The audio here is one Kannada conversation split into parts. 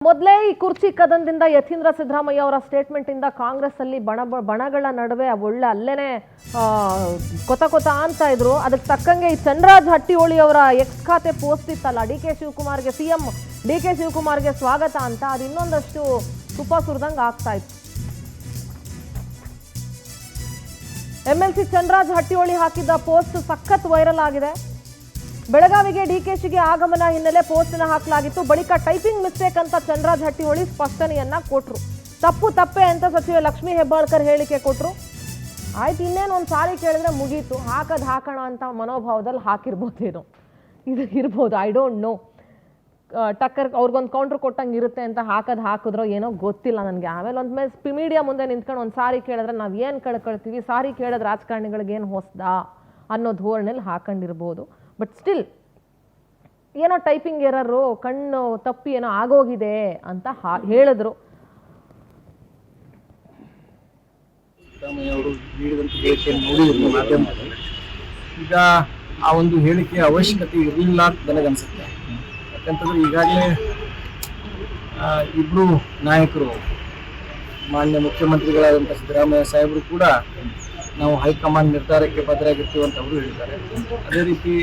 ಮೊದಲೇ ಈ ಕುರ್ಚಿ ಕದನದಿಂದ ಯತೀಂದ್ರ ಸಿದ್ದರಾಮಯ್ಯ ಅವರ ಸ್ಟೇಟ್ಮೆಂಟ್ ಇಂದ ಕಾಂಗ್ರೆಸ್ ಅಲ್ಲಿ ಬಣಗಳ ನಡುವೆ ಒಳ್ಳೆ ಅಲ್ಲೇನೆ ಕೊತ ಅಂತ ಇದ್ರು. ಅದಕ್ಕೆ ತಕ್ಕಂಗೆ ಈ ಚಂದ್ರರಾಜ್ ಹಟ್ಟಿಹೊಳಿ ಅವರ ಎಕ್ಸ್ ಖಾತೆ ಪೋಸ್ಟ್ ಇತ್ತಲ್ಲ, ಡಿಕೆ ಶಿವಕುಮಾರ್ಗೆ ಸಿಎಂ ಡಿಕೆ ಶಿವಕುಮಾರ್ಗೆ ಸ್ವಾಗತ ಅಂತ, ಅದು ಇನ್ನೊಂದಷ್ಟು ತುಪ್ಪ ಸುರಿದಂಗೆ ಆಗ್ತಾ ಇತ್ತು. ಎಂಎಲ್ಸಿ ಚಂದ್ರರಾಜ್ ಹಟ್ಟಿಹೊಳಿ ಹಾಕಿದ್ದ ಪೋಸ್ಟ್ ಸಖತ್ ವೈರಲ್ ಆಗಿದೆ. ಬೆಳಗಾವಿಗೆ ಡಿಕೆಶಿಗೆ ಆಗಮನ ಹಿನ್ನೆಲೆ ಪೋಸ್ಟ್ನ ಹಾಕಲಾಗಿತ್ತು. ಬಳಿಕ ಟೈಪಿಂಗ್ ಮಿಸ್ಟೇಕ್ ಅಂತ ಚಂದ್ರರಾಜ್ ಹಟ್ಟಿಹೊಳಿ ಸ್ಪಷ್ಟನೆಯನ್ನ ಕೊಟ್ರು. ತಪ್ಪೆ ಅಂತ ಸಚಿವೆ ಲಕ್ಷ್ಮೀ ಹೆಬ್ಬಾಳ್ಕರ್ ಹೇಳಿಕೆ ಕೊಟ್ರು. ಆಯ್ತು, ಇನ್ನೇನು ಒಂದು ಸಾರಿ ಕೇಳಿದ್ರೆ ಮುಗೀತು, ಹಾಕೋಣ ಅಂತ ಮನೋಭಾವದಲ್ಲಿ ಹಾಕಿರ್ಬೋದೇನೋ, ಇದು ಇರ್ಬೋದು, ಐ ಡೋಂಟ್ ನೋ. ಟಕ್ಕರ್ ಅವ್ರಿಗೊಂದು ಕೌಂಟ್ರ್ ಕೊಟ್ಟಂಗೆ ಇರುತ್ತೆ ಅಂತ ಹಾಕಿದ್ರೋ ಏನೋ ಗೊತ್ತಿಲ್ಲ ನನಗೆ. ಆಮೇಲೆ ಒಂದು ಮೀಡಿಯಾ ಮುಂದೆ ನಿಂತ್ಕೊಂಡು ಒಂದು ಸಾರಿ ಕೇಳಿದ್ರೆ ನಾವು ಏನು ಕಳ್ಕೊಳ್ತೀವಿ, ಸಾರಿ ಕೇಳಿದ್ರೆ ರಾಜಕಾರಣಿಗಳಿಗೆ ಏನು ಹೊಸದಾ ಅನ್ನೋ ಧೋರಣೆಯಲ್ಲಿ ಹಾಕೊಂಡಿರ್ಬೋದು. ಬಟ್ ಸ್ಟಿಲ್ ಏನೋ ಟೈಪಿಂಗ್ ಎರರು, ಕಣ್ಣು ತಪ್ಪಿ ಏನೋ ಆಗೋಗಿದೆ ಅಂತ ಹೇಳಿದ್ರು. ಸಿದ್ದರಾಮಯ್ಯ ಅವರು ನೀಡಿದಂಥ ಹೇಳಿಕೆಯನ್ನು ನೋಡಿದ್ರು ಮಾಧ್ಯಮದಲ್ಲಿ. ಈಗ ಆ ಒಂದು ಹೇಳಿಕೆಯ ಅವಶ್ಯಕತೆ ಇರಲಿಲ್ಲ ಅಂತ ನನಗನ್ಸುತ್ತೆ. ಯಾಕಂತಂದ್ರೆ ಈಗಾಗಲೇ ಇಬ್ಬರು ನಾಯಕರು, ಮಾನ್ಯ ಮುಖ್ಯಮಂತ್ರಿಗಳಾದಂಥ ಸಿದ್ದರಾಮಯ್ಯ ಸಾಹೇಬರು ಕೂಡ ನಾವು ಹೈಕಮಾಂಡ್ ನಿರ್ಧಾರಕ್ಕೆ ಬದ್ಧರಾಗಿರ್ತೀವಿ ಅಂತ ಅವರು ಹೇಳಿದ್ದಾರೆ. ಅದೇ ರೀತಿ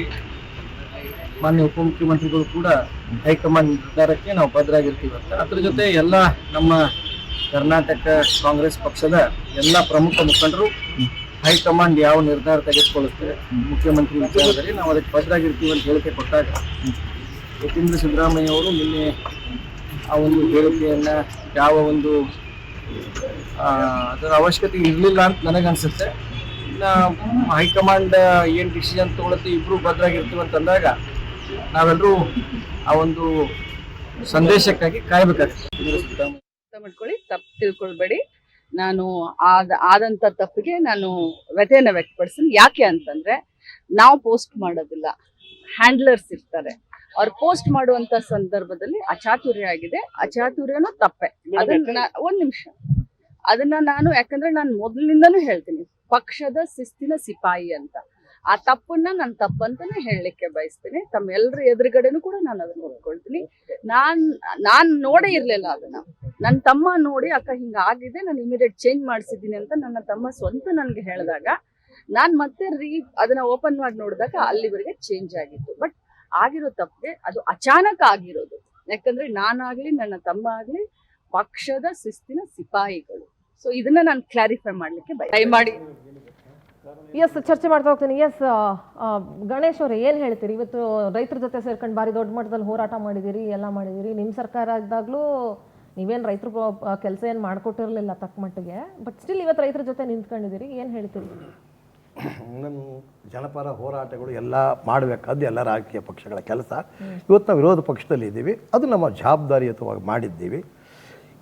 ಮಾನ್ಯ ಉಪಮುಖ್ಯಮಂತ್ರಿಗಳು ಕೂಡ ಹೈಕಮಾಂಡ್ ನಿರ್ಧಾರಕ್ಕೆ ನಾವು ಬದ್ಧರಾಗಿರ್ತೀವಿ ಅಂತ. ಅದ್ರ ಜೊತೆ ಎಲ್ಲ ನಮ್ಮ ಕರ್ನಾಟಕ ಕಾಂಗ್ರೆಸ್ ಪಕ್ಷದ ಎಲ್ಲ ಪ್ರಮುಖ ಮುಖಂಡರು ಹೈಕಮಾಂಡ್ ಯಾವ ನಿರ್ಧಾರ ತೆಗೆದುಕೊಳ್ಳುತ್ತೆ ಮುಖ್ಯಮಂತ್ರಿ ವಿಚಾರದಲ್ಲಿ ನಾವು ಅದಕ್ಕೆ ಬದ್ಧರಾಗಿರ್ತೀವಿ ಅಂತ ಹೇಳಿಕೆ ಕೊಟ್ಟಾಗ ಯತೀಂದ್ರ ಸಿದ್ದರಾಮಯ್ಯ ಅವರು ನಿನ್ನೆ ಆ ಒಂದು ಹೇಳಿಕೆಯನ್ನ ಯಾವ ಒಂದು ಅದರ ಅವಶ್ಯಕತೆ ಇರಲಿಲ್ಲ ಅಂತ ನನಗನ್ಸುತ್ತೆ. ಇನ್ನು ಹೈಕಮಾಂಡ್ ಏನು ಡಿಸಿಷನ್ ತಗೊಳುತ್ತೆ ಇಬ್ರು ಭದ್ರಾಗಿರ್ತೀವಿ ಅಂತಂದಾಗ ನಾವೆಲ್ಲರೂ ಆ ಒಂದು ಸಂದೇಶಕ್ಕಾಗಿ ಕಾಯ್ಬೇಕಾಗ್ತದೆ. ಮಾಡ್ಕೊಳ್ಳಿ, ತಪ್ಪು ತಿಳ್ಕೊಳ್ಬೇಡಿ. ನಾನು ಆದಂತ ತಪ್ಪಿಗೆ ನಾನು ವ್ಯಥೆಯನ್ನ ವ್ಯಕ್ತಪಡಿಸ್ತೀನಿ. ಯಾಕೆ ಅಂತಂದ್ರೆ ನಾವು ಪೋಸ್ಟ್ ಮಾಡೋದಿಲ್ಲ, ಹ್ಯಾಂಡ್ಲರ್ಸ್ ಇರ್ತಾರೆ. ಅವ್ರು ಪೋಸ್ಟ್ ಮಾಡುವಂತ ಸಂದರ್ಭದಲ್ಲಿ ಅಚಾತುರ್ಯ ಆಗಿದೆ, ಅಚಾತುರ್ಯನೂ ತಪ್ಪೆ. ಅದನ್ನ ಒಂದ್ ನಿಮಿಷ, ಅದನ್ನ ನಾನು ಯಾಕಂದ್ರೆ ನಾನು ಮೊದಲಿನಿಂದನೂ ಹೇಳ್ತೀನಿ, ಪಕ್ಷದ ಶಿಸ್ತಿನ ಸಿಪಾಯಿ ಅಂತ. ಆ ತಪ್ಪನ್ನ ನಾನು ತಪ್ಪಂತಾನೆ ಹೇಳಲಿಕ್ಕೆ ಬಯಸ್ತೀನಿ. ತಮ್ಮೆಲ್ಲರ ಎದುರುಗಡೆನೂ ಕೂಡ ನಾನು ಅದನ್ನ ಒಪ್ಕೊಳ್ತೀನಿ. ನಾನ್ ನೋಡೇ ಇರ್ಲಿಲ್ಲ ಅದನ್ನ. ನನ್ನ ತಮ್ಮ ನೋಡಿ ಅಕ್ಕ ಹಿಂಗ ಆಗಿದೆ, ನಾನು ಇಮಿಡಿಯೇಟ್ ಚೇಂಜ್ ಮಾಡಿಸಿದ್ದೀನಿ ಅಂತ ನನ್ನ ತಮ್ಮ ಸ್ವಂತ ನನ್ಗೆ ಹೇಳಿದಾಗ ನಾನ್ ಮತ್ತೆ ಅದನ್ನ ಓಪನ್ ಮಾಡಿ ನೋಡಿದಾಗ ಅಲ್ಲಿವರೆಗೆ ಚೇಂಜ್ ಆಗಿತ್ತು. ಬಟ್ ಆಗಿರೋ ತಪ್ಪಿಗೆ ಅದು ಅಚಾನಕ್ ಆಗಿರೋದು. ಯಾಕಂದ್ರೆ ನಾನಾಗ್ಲಿ ನನ್ನ ತಮ್ಮ ಆಗ್ಲಿ ಪಕ್ಷದ ಶಿಸ್ತಿನ ಸಿಪಾಯಿಗಳು. ಸೊ ಇದನ್ನ ನಾನು ಕ್ಲಾರಿಫೈ ಮಾಡ್ಲಿಕ್ಕೆ ದಯಮಾಡಿ ಎಸ್ ಚರ್ಚೆ ಮಾಡ್ತಾ ಹೋಗ್ತೀನಿ. ಎಸ್ ಗಣೇಶ್ ಅವ್ರೆ, ಏನ್ ಹೇಳ್ತೀರಿ? ಇವತ್ತು ರೈತರ ಜೊತೆ ಸೇರ್ಕೊಂಡು ಬಾರಿ ದೊಡ್ಡ ಮಟ್ಟದಲ್ಲಿ ಹೋರಾಟ ಮಾಡಿದಿರಿ, ಎಲ್ಲ ಮಾಡಿದಿರಿ. ನಿಮ್ಮ ಸರ್ಕಾರ ಇದ್ದಾಗಲೂ ನೀವೇನು ರೈತರು ಕೆಲಸ ಏನು ಮಾಡಿಕೊಟ್ಟಿರಲಿಲ್ಲ ತಕ್ಕ ಮಟ್ಟಿಗೆ, ಬಟ್ ಸ್ಟಿಲ್ ಇವತ್ತು ರೈತರ ಜೊತೆ ನಿಂತ್ಕೊಂಡಿದ್ದೀರಿ, ಏನು ಹೇಳ್ತೀರಿ? ನಮ್ಮ ಜನಪರ ಹೋರಾಟಗಳು ಎಲ್ಲ ಮಾಡಬೇಕಾದ್ದು ಎಲ್ಲ ರಾಜಕೀಯ ಪಕ್ಷಗಳ ಕೆಲಸ. ಇವತ್ತು ನಾವು ವಿರೋಧ ಪಕ್ಷದಲ್ಲಿ ಇದ್ದೀವಿ, ಅದು ನಮ್ಮ ಜವಾಬ್ದಾರಿಯುತವಾಗಿ ಮಾಡಿದ್ದೀವಿ.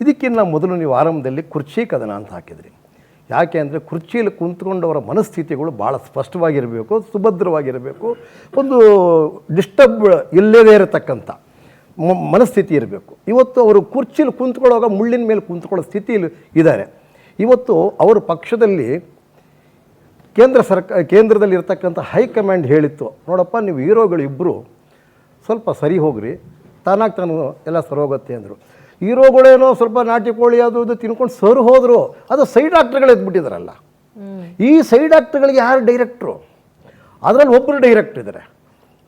ಇದಕ್ಕಿಂತ ಮೊದಲು ನೀವು ಆರಂಭದಲ್ಲಿ ಕುರ್ಚಿ ಕದನ ಅಂತ ಹಾಕಿದ್ರಿ. ಯಾಕೆ ಅಂದರೆ ಕುರ್ಚಿಯಲ್ಲಿ ಕುಂತ್ಕೊಂಡವರ ಮನಸ್ಥಿತಿಗಳು ಭಾಳ ಸ್ಪಷ್ಟವಾಗಿರಬೇಕು, ಸುಭದ್ರವಾಗಿರಬೇಕು, ಒಂದು ಡಿಸ್ಟರ್ಬ್ ಇಲ್ಲದೇ ಇರತಕ್ಕಂಥ ಮನಸ್ಥಿತಿ ಇರಬೇಕು. ಇವತ್ತು ಅವರು ಕುರ್ಚಿಯಲ್ಲಿ ಕುಂತ್ಕೊಳ್ಳೋವಾಗ ಮುಳ್ಳಿನ ಮೇಲೆ ಕುಂತ್ಕೊಳ್ಳೋ ಸ್ಥಿತಿಯಲ್ಲಿ ಇದ್ದಾರೆ. ಇವತ್ತು ಅವರ ಪಕ್ಷದಲ್ಲಿ ಕೇಂದ್ರದಲ್ಲಿ ಇರ್ತಕ್ಕಂಥ ಹೈಕಮಾಂಡ್ ಹೇಳಿತ್ತು, ನೋಡಪ್ಪ ನೀವು ಹೀರೋಗಳು ಇಬ್ಬರು ಸ್ವಲ್ಪ ಸರಿ ಹೋಗ್ರಿ, ತಾನಾಗಿ ತಾನು ಎಲ್ಲ ಸರೋಗುತ್ತೆ ಅಂದರು. ಹೀರೋಗಳೇನೋ ಸ್ವಲ್ಪ ನಾಟಿ ಕೋಳಿ ಅದು ಇದು ತಿನ್ಕೊಂಡು ಸರ್ ಹೋದರು, ಅದು ಸೈಡ್ ಆಕ್ಟರ್ಗಳು ಎದ್ಬಿಟ್ಟಿದಾರಲ್ಲ. ಈ ಸೈಡ್ ಆಕ್ಟರ್ಗಳಿಗೆ ಯಾರು ಡೈರೆಕ್ಟ್ರು? ಅದರಲ್ಲಿ ಒಬ್ಬರು ಡೈರೆಕ್ಟ್ ಇದ್ದಾರೆ,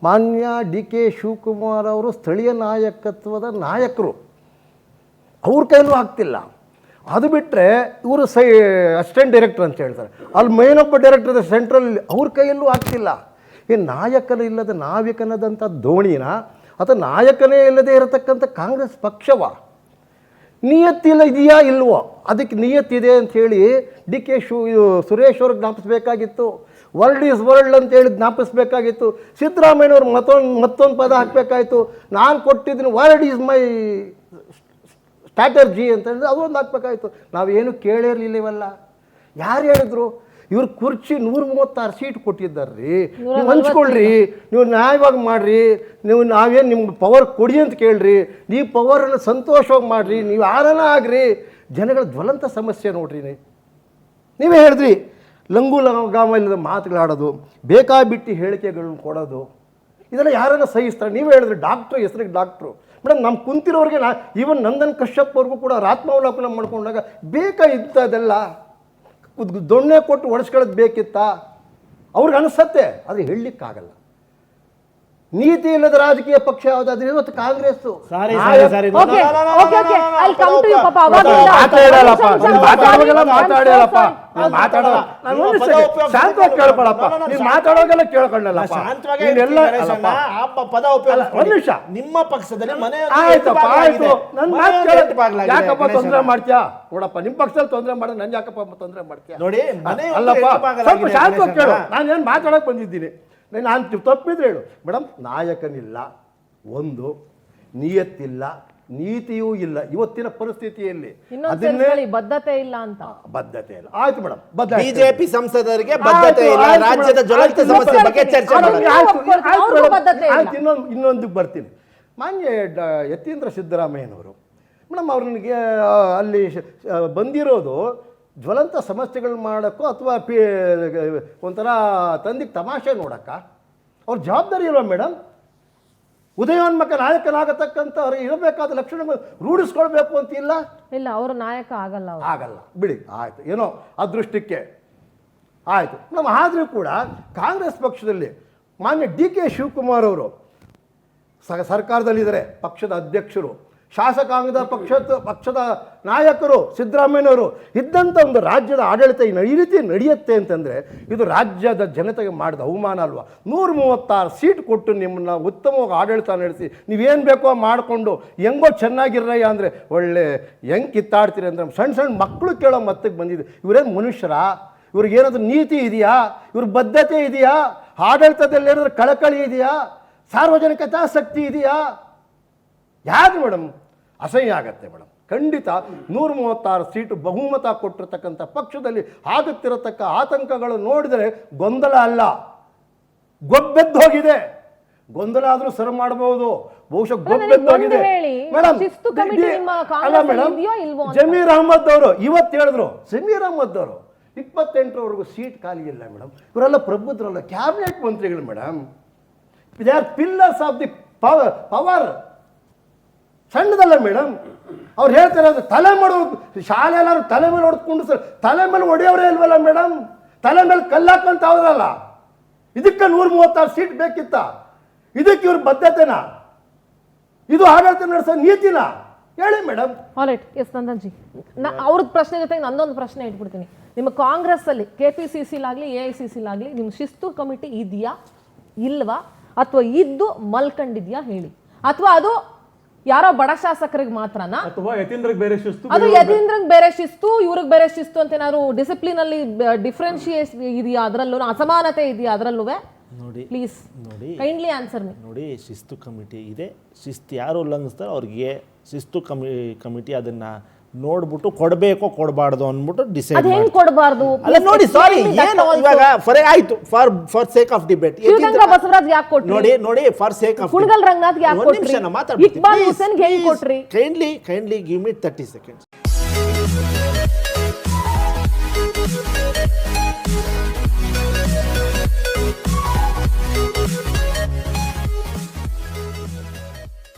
ಮಾನ್ಯ ಡಿ ಕೆ ಶಿವಕುಮಾರ್ ಅವರು ಸ್ಥಳೀಯ ನಾಯಕತ್ವದ ನಾಯಕರು, ಅವ್ರ ಕೈಲೂ ಆಗ್ತಿಲ್ಲ. ಅದು ಬಿಟ್ಟರೆ ಇವರು ಅಸಿಸ್ಟೆಂಟ್ ಡೈರೆಕ್ಟರ್ ಅಂತ ಹೇಳ್ತಾರೆ, ಅಲ್ಲಿ ಮೇನೊಬ್ಬ ಡೈರೆಕ್ಟರ್ ಇದೆ ಸೆಂಟ್ರಲ್, ಅವ್ರ ಕೈಯಲ್ಲೂ ಆಗ್ತಿಲ್ಲ. ಈ ನಾಯಕನ ಇಲ್ಲದ ನಾವಿಕನದಂಥ ದೋಣಿನ ಅಥವಾ ನಾಯಕನೇ ಇಲ್ಲದೆ ಇರತಕ್ಕಂಥ ಕಾಂಗ್ರೆಸ್ ಪಕ್ಷವ? ನಿಯತ್ತಿಲ್ಲ ಇದೆಯಾ ಇಲ್ವೋ? ಅದಕ್ಕೆ ನಿಯತ್ತಿದೆ ಅಂಥೇಳಿ ಡಿ ಕೆ ಸುರೇಶ್ ಅವ್ರಿಗೆ ಜ್ಞಾಪಿಸ್ಬೇಕಾಗಿತ್ತು. ವರ್ಲ್ಡ್ ಈಸ್ ವರ್ಲ್ಡ್ ಅಂತೇಳಿ ಜ್ಞಾಪಿಸ್ಬೇಕಾಗಿತ್ತು. ಸಿದ್ದರಾಮಯ್ಯನವ್ರು ಮತ್ತೊಂದು ಪದ ಹಾಕಬೇಕಾಯಿತು, ನಾನು ಕೊಟ್ಟಿದ್ದೀನಿ ವರ್ಲ್ಡ್ ಈಸ್ ಮೈ ಸ್ಟ್ರಾಟರ್ಜಿ ಅಂತ ಹೇಳಿದ್ರೆ ಅದೊಂದು ಹಾಕ್ಬೇಕಾಯ್ತು. ನಾವೇನು ಕೇಳಿರಲಿಲ್ಲ. ಇವೆಲ್ಲ ಯಾರು ಹೇಳಿದ್ರು? ಇವ್ರು ಕುರ್ಚಿ 136 ಸೀಟ್ ಕೊಟ್ಟಿದ್ದಾರೆ ರೀ, ನೀವು ಹಂಚ್ಕೊಳ್ರಿ, ನೀವು ನ್ಯಾಯವಾಗಿ ಮಾಡಿರಿ, ನಾವೇನು ನಿಮ್ಗೆ ಪವರ್ ಕೊಡಿ ಅಂತ ಕೇಳ್ರಿ, ನೀವು ಪವರನ್ನು ಸಂತೋಷವಾಗಿ ಮಾಡಿರಿ, ನೀವು ಯಾರನ್ನ ಆಗ್ರಿ. ಜನಗಳ ಜ್ವಲಂತ ಸಮಸ್ಯೆ ನೋಡ್ರಿ. ನೀವೇ ಹೇಳಿದ್ರಿ, ಲಂಗು ಲಗಾಮ ಇಲ್ಲದ ಮಾತುಗಳಾಡೋದು, ಬೇಕಾಬಿಟ್ಟು ಹೇಳಿಕೆಗಳನ್ನ ಕೊಡೋದು, ಇದೆಲ್ಲ ಯಾರನ್ನ ಸಹಿಸ್ತಾರೆ? ನೀವೇ ಹೇಳಿದ್ರಿ ಡಾಕ್ಟ್ರು, ಹೆಸರಿಗೆ ಡಾಕ್ಟ್ರು, ಮೇಡಮ್ ನಮ್ಮ ಕುಂತಿರೋರಿಗೆ ಈವನ್ ನಂದನ್ ಕಶ್ಯಪ್ ಅವ್ರಿಗೂ ಕೂಡ ಆತ್ಮಾವಲೋಕನ ಮಾಡ್ಕೊಂಡಾಗ ಬೇಕಾಗಿದ್ದದೆಲ್ಲ ದೊಣ್ಣೆ ಕೊಟ್ಟು ಒಡಿಸ್ಕೊಳ್ಳೋದು ಬೇಕಿತ್ತಾ ಅವ್ರಿಗೆ ಅನಿಸತ್ತೆ, ಆದರೆ ಹೇಳಲಿಕ್ಕಾಗಲ್ಲ. ನೀತಿ ಇಲ್ಲದ ರಾಜಕೀಯ ಪಕ್ಷ ಯಾವುದಾದ್ರೆ ಇವತ್ತು ಕಾಂಗ್ರೆಸ್. ಮಾತಾಡೋಗೆಲ್ಲ ಕೇಳ್ಕೊಳ್ಳಪ್ಪ, ನಿಮ್ಮ ಪಕ್ಷದಲ್ಲಿ ಮನೆ ಆಯ್ತಪ್ಪ, ಆಯ್ತು, ನನ್ನ ಯಾಕಪ್ಪ ತೊಂದರೆ ಮಾಡ್ತೀಯಾ ನೋಡಪ್ಪ, ನಿಮ್ಮ ಪಕ್ಷದಲ್ಲಿ ತೊಂದರೆ ಮಾಡ, ನನ್ ಯಾಕಪ್ಪ ತೊಂದರೆ ಮಾಡ್ತೀಯಾ ನೋಡಿ. ಅಲ್ಲಪ್ಪ, ಸ್ವಲ್ಪ ಶಾಂತವಾಗಿ ಕೇಳು, ನಾನೇನು ಮಾತಾಡೋಕೆ ಬಂದಿದ್ದೀನಿ, ನಾನು ತಪ್ಪಿದ್ರೆ ಹೇಳು. ಮೇಡಮ್, ನಾಯಕನಿಲ್ಲ, ಒಂದು ನಿಯತ್ತಿಲ್ಲ, ನೀತಿಯೂ ಇಲ್ಲ ಇವತ್ತಿನ ಪರಿಸ್ಥಿತಿಯಲ್ಲಿ. ಬದ್ಧತೆ ಇಲ್ಲ ಅಂತ. ಬದ್ಧತೆ ಇಲ್ಲ, ಆಯ್ತು ಮೇಡಮ್. ಬಿಜೆಪಿ ಸಂಸದರಿಗೆ ಬದ್ಧತೆ ಇಲ್ಲ, ರಾಜ್ಯದ ಜ್ವಲಂತ ಸಮಸ್ಯೆ ಬಗ್ಗೆ ಚರ್ಚೆ ಇನ್ನೊಂದಕ್ಕೆ ಬರ್ತೀನಿ. ಮಾನ್ಯ ಯತೀಂದ್ರ ಸಿದ್ದರಾಮಯ್ಯನವರು ಮೇಡಮ್, ಅವ್ರಿಗೆ ಅಲ್ಲಿ ಬಂದಿರೋದು ಜ್ವಲಂತ ಸಮಸ್ಯೆಗಳು ಮಾಡೋಕ್ಕೋ ಅಥವಾ ಒಂಥರ ತಂದಿಗೆ ತಮಾಷೆ ನೋಡಕ್ಕ ಅವ್ರ ಜವಾಬ್ದಾರಿ ಇಲ್ವಾ ಮೇಡಮ್? ಉದಯೋನ್ಮುಖ ನಾಯಕನಾಗತಕ್ಕಂಥ ಅವ್ರಿಗೆ ಇರಬೇಕಾದ ಲಕ್ಷಣಗಳು ರೂಢಿಸ್ಕೊಳ್ಬೇಕು ಅಂತ ಇಲ್ಲ. ಅವರು ನಾಯಕ ಆಗಲ್ಲ, ಆಗಲ್ಲ ಬಿಡಿ, ಆಯಿತು, ಏನೋ ಅದೃಷ್ಟಕ್ಕೆ ಆಯಿತು ಮೇಡಮ್. ಆದರೂ ಕೂಡ ಕಾಂಗ್ರೆಸ್ ಪಕ್ಷದಲ್ಲಿ ಮಾನ್ಯ ಡಿ.ಕೆ. ಶಿವಕುಮಾರ್ ಅವರು ಸರ್ಕಾರದಲ್ಲಿದ್ದಾರೆ, ಪಕ್ಷದ ಅಧ್ಯಕ್ಷರು, ಶಾಸಕಾಂಗದ ಪಕ್ಷದ ನಾಯಕರು ಸಿದ್ದರಾಮಯ್ಯನವರು ಇದ್ದಂಥ ಒಂದು ರಾಜ್ಯದ ಆಡಳಿತ ಈ ರೀತಿ ನಡೆಯುತ್ತೆ ಅಂತಂದರೆ ಇದು ರಾಜ್ಯದ ಜನತೆಗೆ ಮಾಡಿದ ಅವಮಾನ ಅಲ್ವಾ? 136 ಸೀಟ್ ಕೊಟ್ಟು ನಿಮ್ಮನ್ನ ಉತ್ತಮವಾಗಿ ಆಡಳಿತ ನಡೆಸಿ ನೀವೇನು ಬೇಕೋ ಮಾಡಿಕೊಂಡು ಹೆಂಗೋ ಚೆನ್ನಾಗಿರಯ್ಯ ಅಂದರೆ ಒಳ್ಳೆ ಹೆಂಗೆ ಕಿತ್ತಾಡ್ತೀರಿ ಅಂದರೆ ಸಣ್ಣ ಮಕ್ಕಳು ಕೇಳೋ ಮತ್ತಿಗೆ ಬಂದಿದೆ. ಇವರೇನು ಮನುಷ್ಯರಾ? ಇವ್ರಿಗೇನಾದ್ರೂ ನೀತಿ ಇದೆಯಾ? ಇವ್ರ ಬದ್ಧತೆ ಇದೆಯಾ? ಆಡಳಿತದಲ್ಲಿ ಏನಾದರೂ ಕಳಕಳಿ ಇದೆಯಾ? ಸಾರ್ವಜನಿಕತಾಸಕ್ತಿ ಇದೆಯಾ? ಯಾರು ಮೇಡಮ್? ಅಸಹ್ಯ ಆಗತ್ತೆ ಮೇಡಮ್, ಖಂಡಿತ. 136 ಸೀಟು ಬಹುಮತ ಕೊಟ್ಟಿರ್ತಕ್ಕಂಥ ಪಕ್ಷದಲ್ಲಿ ಆಗುತ್ತಿರತಕ್ಕ ಆತಂಕಗಳು ನೋಡಿದರೆ ಗೊಂದಲ ಅಲ್ಲ, ಗೊಬ್ಬೆದ್ದು ಹೋಗಿದೆ. ಗೊಂದಲ ಆದರೂ ಸರಿ ಮಾಡಬಹುದು, ಬಹುಶಃ ಗೊಬ್ಬೆದ್ದು ಹೋಗಿದೆ ಮೇಡಮ್. ಅಲ್ಲ ಮೇಡಮ್, ಜಮೀರ್ ಅಹಮದ್ ಅವರು ಇವತ್ತು ಹೇಳಿದ್ರು, ಜಮೀರ್ ಅಹಮದ್ ಅವರು 28ರವರೆಗೂ ಸೀಟ್ ಖಾಲಿ ಇಲ್ಲ ಮೇಡಮ್. ಇವರೆಲ್ಲ ಪ್ರಬುದ್ಧರಲ್ಲ, ಕ್ಯಾಬಿನೆಟ್ ಮಂತ್ರಿಗಳು madam. They are pillars of the power. ಸಣ್ಣದಲ್ಲ ಮೇಡಮ್. ಅವ್ರು ಹೇಳ್ತಾರೆ ತಲೆ ಮಾಡೋ ಶಾಲೆ ಎಲ್ಲರೂ ತಲೆ ಮೇಲೆ ಹೊಡೆದ್ಕೊಂಡು ಸರ್, ತಲೆ ಮೇಲೆ ಹೊಡೆಯೋರೇ ಇಲ್ವಲ್ಲ ಮೇಡಮ್? ತಲೆ ಮೇಲೆ ಕಲ್ಲಾಕಂತ ಅವ್ರಲ್ಲ. ಇದಕ್ಕೆ 136 ಸೀಟ್ ಬೇಕಿತ್ತ? ಇದಕ್ಕೆ ಇವ್ರ ಬದ್ಧತೆನಾ? ಇದು ಆಡಳಿತ ನಡೆಸೋ ನೀತಿನ? ಹೇಳಿ ಮೇಡಮ್. ಆಲ್ರೈಟ್, ಎಸ್ ನಂದನ್ಜಿ, ಅವ್ರದ್ದು ಪ್ರಶ್ನೆ ಜೊತೆಗೆ ನಂದೊಂದು ಪ್ರಶ್ನೆ ಇಟ್ಬಿಡ್ತೀನಿ. ನಿಮ್ಮ ಕಾಂಗ್ರೆಸ್ ಅಲ್ಲಿ KPCC-ಲಾಗ್ಲಿ AICC-ಲಾಗ್ಲಿ ನಿಮ್ಮ ಶಿಸ್ತು ಕಮಿಟಿ ಇದೆಯಾ ಇಲ್ವಾ, ಅಥವಾ ಇದ್ದು ಮಲ್ಕೊಂಡಿದ್ಯಾ ಹೇಳಿ? ಅಥವಾ ಅದು ಯಾರೋ ಬಡ ಶಾಸಕರಿಗೆ ಮಾತ್ರನಾ, ಅಥವಾ ಯತೀಂದ್ರಗೆ ಬೇರೆ ಶಿಸ್ತು, ಅದು ಯತೀಂದ್ರಂಗ್ ಬೇರೆ ಶಿಸ್ತು, ಇವ್ರಿಗೆ ಬೇರೆ ಶಿಸ್ತು ಅಂತ ಏನಾದ್ರು ಡಿಸಿಪ್ಲಿನ್ ಅಲ್ಲಿ ಡಿಫ್ರೆನ್ಶಿಯೇಟ್ ಇದೆಯಾ? ಅದರಲ್ಲೂ ಅಸಮಾನತೆ ಇದೆಯಾ? ಅದರಲ್ಲೂ ನೋಡಿ, ಪ್ಲೀಸ್ ನೋಡಿ, ಕೈಂಡ್ಲಿ ಆನ್ಸರ್ ಮೀ. ನೋಡಿ, ಶಿಸ್ತು ಕಮಿಟಿ ಇದೆ. ಶಿಸ್ತು ಯಾರು ಉಲ್ಲಂಘಿಸ್ತಾರೋ ಅವ್ರಿಗೆ ಶಿಸ್ತು ಕಮಿಟಿ ಅದನ್ನ ನೋಡ್ಬಿಟ್ಟು ಕೊಡಬೇಕೋ ಕೊಡಬಾರ್ದು ಅಂದ್ಬಿಟ್ಟು ಡಿಸೈಡ್ ಹೆಂಗ್ ಕೊಡಬಾರ್ದು? ಅಲ್ಲ ನೋಡಿ, ಸಾರಿ, ಏನು ಇವಾಗ ಫಾರ್ ಆಯ್ತು, for sake of debate Shivaganga Basavaraj ಯಾಕೆ ಕೊಟ್ರಿ? ನೋಡಿ for sake of Kunigal Ranganath ಯಾಕೆ ಕೊಟ್ರಿ? ಇಕ್ಬಾಲ್ ಹುಸೇನ್ ಹೇಗೆ ಕೊಟ್ರಿ? Kindly give me 30 seconds.